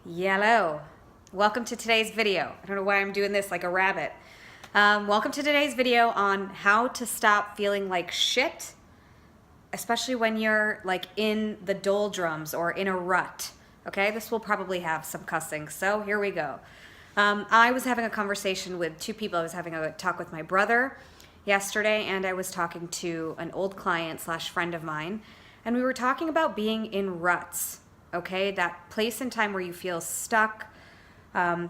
Hello. Welcome to today's video. I don't know why I'm doing this like a rabbit. Welcome to today's video on how to stop feeling like shit, especially when you're like in the doldrums or in a rut. Okay, this will probably have some cussing, so here we go. I was having a conversation with two people. I was having a talk with my brother yesterday, and I was talking to an old client slash friend of mine, and we were talking about being in ruts. Okay, that place in time where you feel stuck.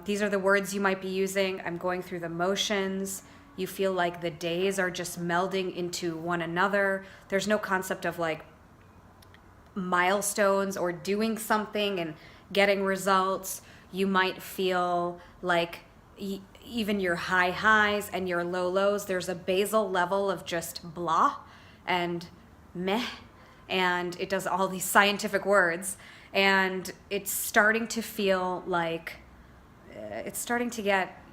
These are the words you might be using. I'm going through the motions. You feel like the days are just melding into one another. There's no concept of like milestones or doing something and getting results. You might feel like even your high highs and your low lows, there's a basal level of just blah and meh, and it does all these scientific words. And it's starting to feel like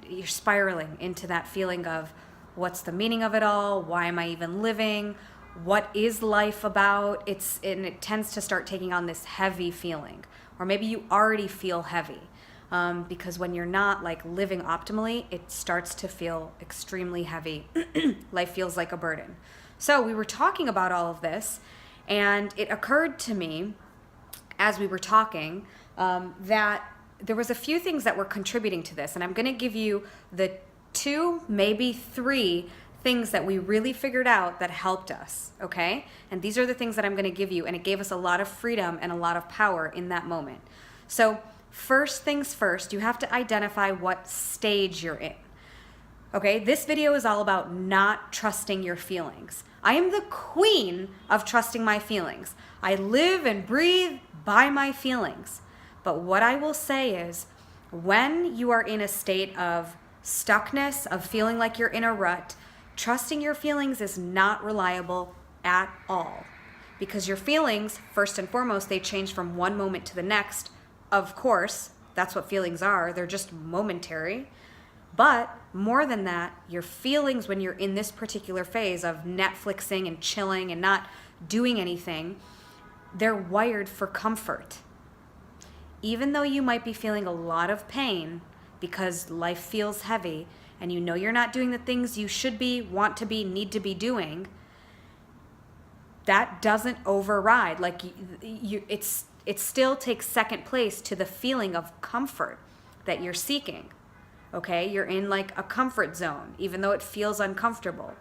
you're spiraling into that feeling of what's the meaning of it all? Why am I even living? What is life about? And it tends to start taking on this heavy feeling. Or maybe you already feel heavy because when you're not like living optimally, it starts to feel extremely heavy. Life feels like a burden. So we were talking about all of this, and it occurred to me as we were talking that there was a few things that were contributing to this, and I'm going to give you the 2, maybe 3 things that we really figured out that helped us, okay? And these are the things that I'm going to give you, and it gave us a lot of freedom and a lot of power in that moment. So first things first, you have to identify what stage you're in. Okay, this video is all about not trusting your feelings. I am the queen of trusting my feelings. I live and breathe by my feelings. But what I will say is, when you are in a state of stuckness, of feeling like you're in a rut, trusting your feelings is not reliable at all. Because your feelings, first and foremost, they change from one moment to the next. Of course, that's what feelings are. They're just momentary. But more than that, your feelings when you're in this particular phase of Netflixing and chilling and not doing anything, they're wired for comfort. Even though you might be feeling a lot of pain because life feels heavy and you know you're not doing the things you should be, want to be, need to be doing, that doesn't override. Like it still takes second place to the feeling of comfort that you're seeking. Okay, you're in like a comfort zone, even though it feels uncomfortable.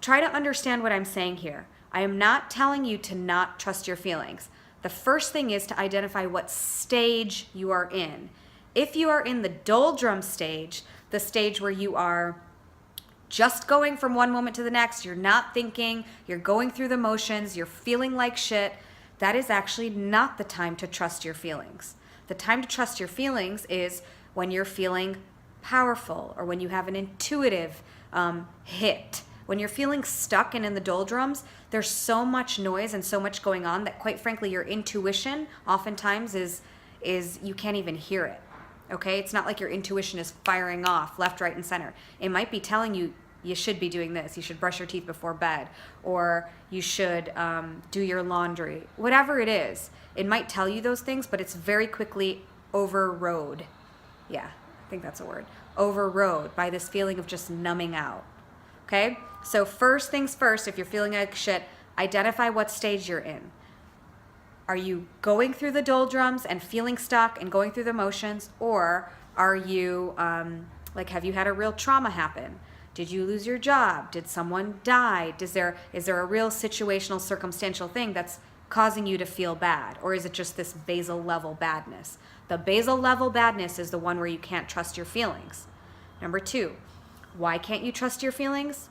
Try to understand what I'm saying here. I am not telling you to not trust your feelings. The first thing is to identify what stage you are in. If you are in the doldrum stage, the stage where you are just going from one moment to the next, you're not thinking, you're going through the motions, you're feeling like shit, that is actually not the time to trust your feelings. The time to trust your feelings is when you're feeling powerful or when you have an intuitive hit. When you're feeling stuck and in the doldrums, there's so much noise and so much going on that quite frankly your intuition oftentimes is you can't even hear it. Okay? It's not like your intuition is firing off left, right, and center. It might be telling you you should be doing this. You should brush your teeth before bed, or you should do your laundry. Whatever it is, it might tell you those things, but it's very quickly overrode. Yeah, I think that's a word. Overrode by this feeling of just numbing out. Okay? So first things first, if you're feeling like shit, identify what stage you're in. Are you going through the doldrums and feeling stuck and going through the motions, or are you have you had a real trauma happen? Did you lose your job? Did someone die? Is there a real situational, circumstantial thing that's causing you to feel bad? Or is it just this basal level badness? The basal level badness is the one where you can't trust your feelings. Number 2, why can't you trust your feelings?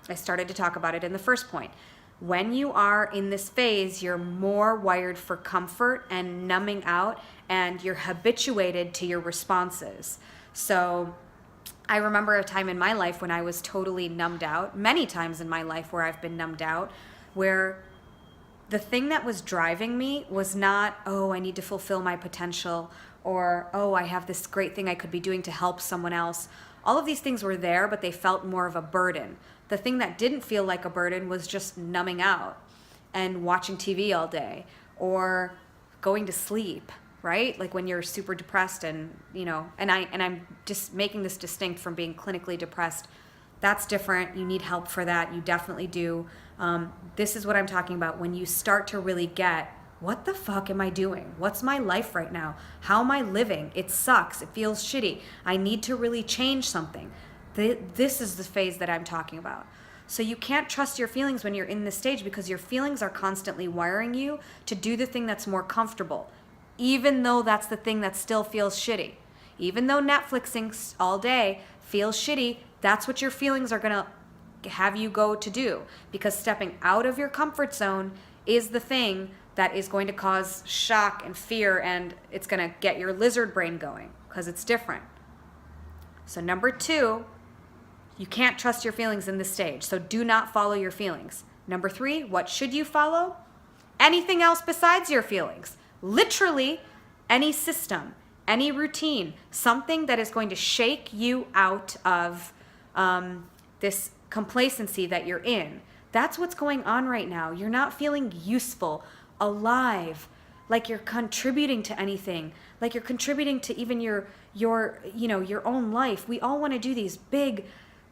I started to talk about it in the first point. When you are in this phase, you're more wired for comfort and numbing out, and you're habituated to your responses. So I remember a time in my life when I was totally numbed out, many times in my life where I've been numbed out, where the thing that was driving me was not, oh, I need to fulfill my potential, or, oh, I have this great thing I could be doing to help someone else. All of these things were there, but they felt more of a burden. The thing that didn't feel like a burden was just numbing out and watching TV all day or going to sleep right? Like when you're super depressed and, and I'm just making this distinct from being clinically depressed. That's different. You need help for that. You definitely do. This is what I'm talking about. When you start to really get, what the fuck am I doing? What's my life right now? How am I living? It sucks. It feels shitty. I need to really change something. This is the phase that I'm talking about. So you can't trust your feelings when you're in this stage because your feelings are constantly wiring you to do the thing that's more comfortable, even though that's the thing that still feels shitty. Even though Netflixing all day feels shitty, that's what your feelings are going to have you go to do, because stepping out of your comfort zone is the thing that is going to cause shock and fear, and it's going to get your lizard brain going because it's different. So number 2, you can't trust your feelings in this stage, so do not follow your feelings. Number 3, what should you follow? Anything else besides your feelings. Literally any system, any routine, something that is going to shake you out of this complacency that you're in. That's what's going on right now. You're not feeling useful, alive, like you're contributing to anything, like you're contributing to even your own life. We all want to do these big,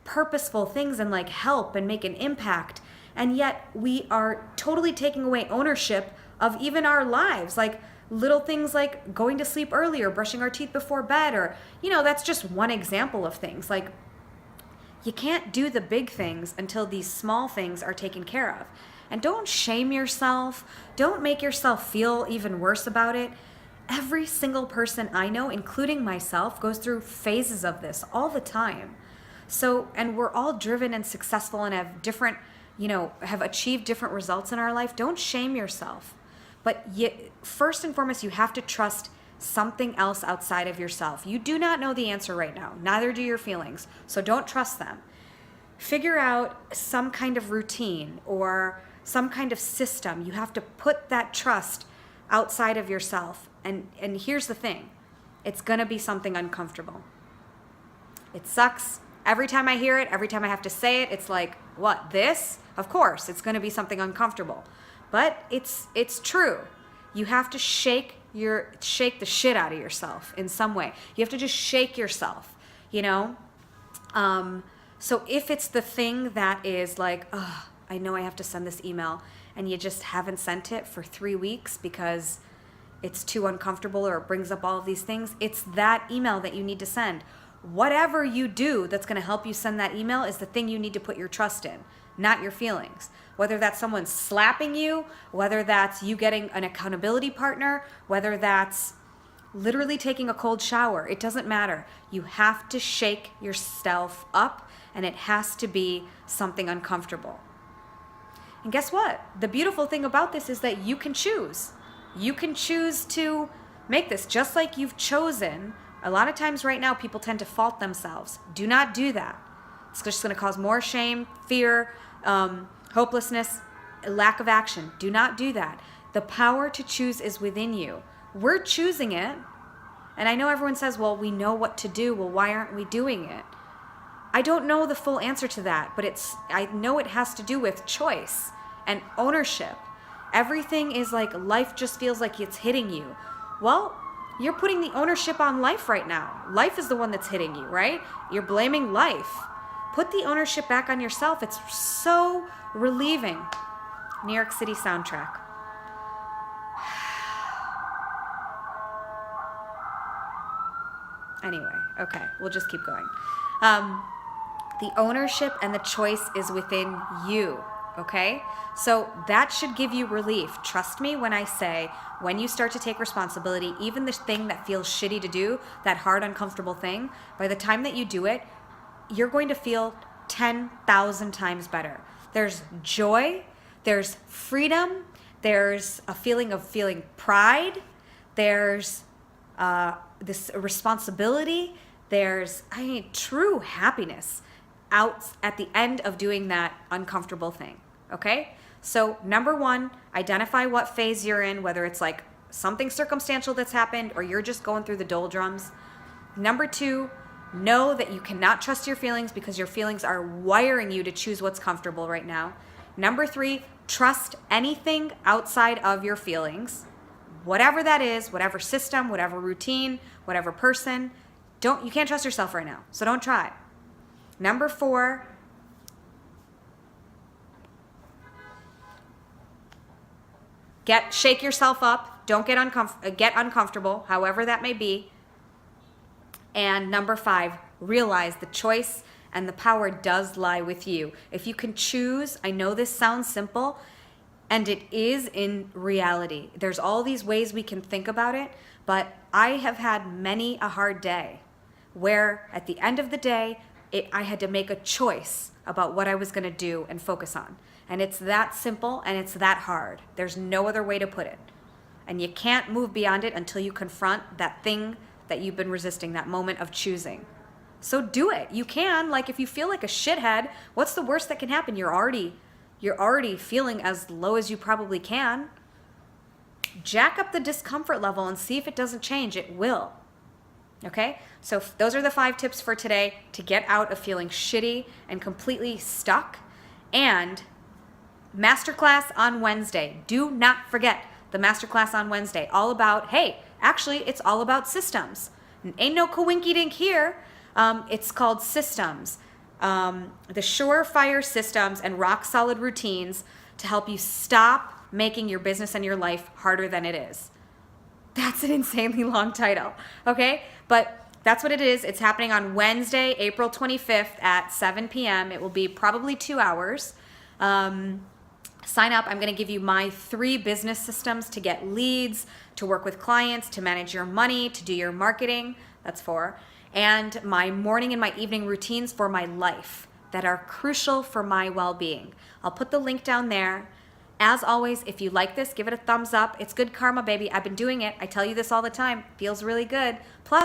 purposeful things and like help and make an impact. And yet we are totally taking away ownership of even our lives. Like little things like going to sleep earlier, brushing our teeth before bed, or, that's just one example of things. Like, you can't do the big things until these small things are taken care of. And don't shame yourself. Don't make yourself feel even worse about it. Every single person I know, including myself, goes through phases of this all the time. So, and we're all driven and successful and have different, have achieved different results in our life. Don't shame yourself. But first and foremost, you have to trust something else outside of yourself. You do not know the answer right now. Neither do your feelings. So don't trust them. Figure out some kind of routine or some kind of system. You have to put that trust outside of yourself. And here's the thing. It's going to be something uncomfortable. It sucks. Every time I hear it, every time I have to say it, it's like, what, this? Of course, it's going to be something uncomfortable. But it's true. You have to shake the shit out of yourself in some way. You have to just shake yourself, So if it's the thing that is like, oh, I know I have to send this email, and you just haven't sent it for 3 weeks because it's too uncomfortable or it brings up all of these things, it's that email that you need to send. Whatever you do that's going to help you send that email is the thing you need to put your trust in, not your feelings. Whether that's someone slapping you, whether that's you getting an accountability partner, whether that's literally taking a cold shower, it doesn't matter. You have to shake yourself up, and it has to be something uncomfortable. And guess what? The beautiful thing about this is that you can choose. You can choose to make this just like you've chosen. A lot of times right now, people tend to fault themselves. Do not do that. It's just going to cause more shame, fear, hopelessness, lack of action. Do not do that. The power to choose is within you. We're choosing it. And I know everyone says, well, we know what to do. Well, why aren't we doing it? I don't know the full answer to that, but I know it has to do with choice and ownership. Everything is like life just feels like it's hitting you. Well, you're putting the ownership on life right now. Life is the one that's hitting you, right? You're blaming life. Put the ownership back on yourself. It's so relieving. New York City soundtrack. Anyway, okay, we'll just keep going. The ownership and the choice is within you, okay? So that should give you relief. Trust me when I say, when you start to take responsibility, even the thing that feels shitty to do, that hard, uncomfortable thing, by the time that you do it, you're going to feel 10,000 times better. There's joy, there's freedom, there's a feeling of feeling pride, there's this responsibility, there's true happiness out at the end of doing that uncomfortable thing, okay? So number 1, identify what phase you're in, whether it's like something circumstantial that's happened or you're just going through the doldrums. Number 2, know that you cannot trust your feelings because your feelings are wiring you to choose what's comfortable right now. Number 3, trust anything outside of your feelings. whatever that is, whatever system, whatever routine, whatever person. You can't trust yourself right now, so don't try. Number 4, shake yourself up. Don't get uncomfortable, however that may be. And number 5, realize the choice and the power does lie with you. If you can choose, I know this sounds simple, and it is in reality. There's all these ways we can think about it, but I have had many a hard day where at the end of the day, I had to make a choice about what I was going to do and focus on. And it's that simple and it's that hard. There's no other way to put it. And you can't move beyond it until you confront that thing that you've been resisting, that moment of choosing. So do it. You can. Like, if you feel like a shithead, what's the worst that can happen? You're already feeling as low as you probably can. Jack up the discomfort level and see if it doesn't change. It will. Okay? So those are the 5 tips for today to get out of feeling shitty and completely stuck. And masterclass on Wednesday. Do not forget the masterclass on Wednesday. All about, it's all about systems. Ain't no coinky-dink here. It's called systems. The surefire systems and rock-solid routines to help you stop making your business and your life harder than it is. That's an insanely long title, okay? But that's what it is. It's happening on Wednesday, April 25th at 7 p.m. It will be probably 2 hours. Sign up. I'm going to give you my 3 business systems to get leads, to work with clients, to manage your money, to do your marketing. That's 4. And my morning and my evening routines for my life that are crucial for my well-being. I'll put the link down there. As always, if you like this, give it a thumbs up. It's good karma, baby. I've been doing it. I tell you this all the time. Feels really good. Plus,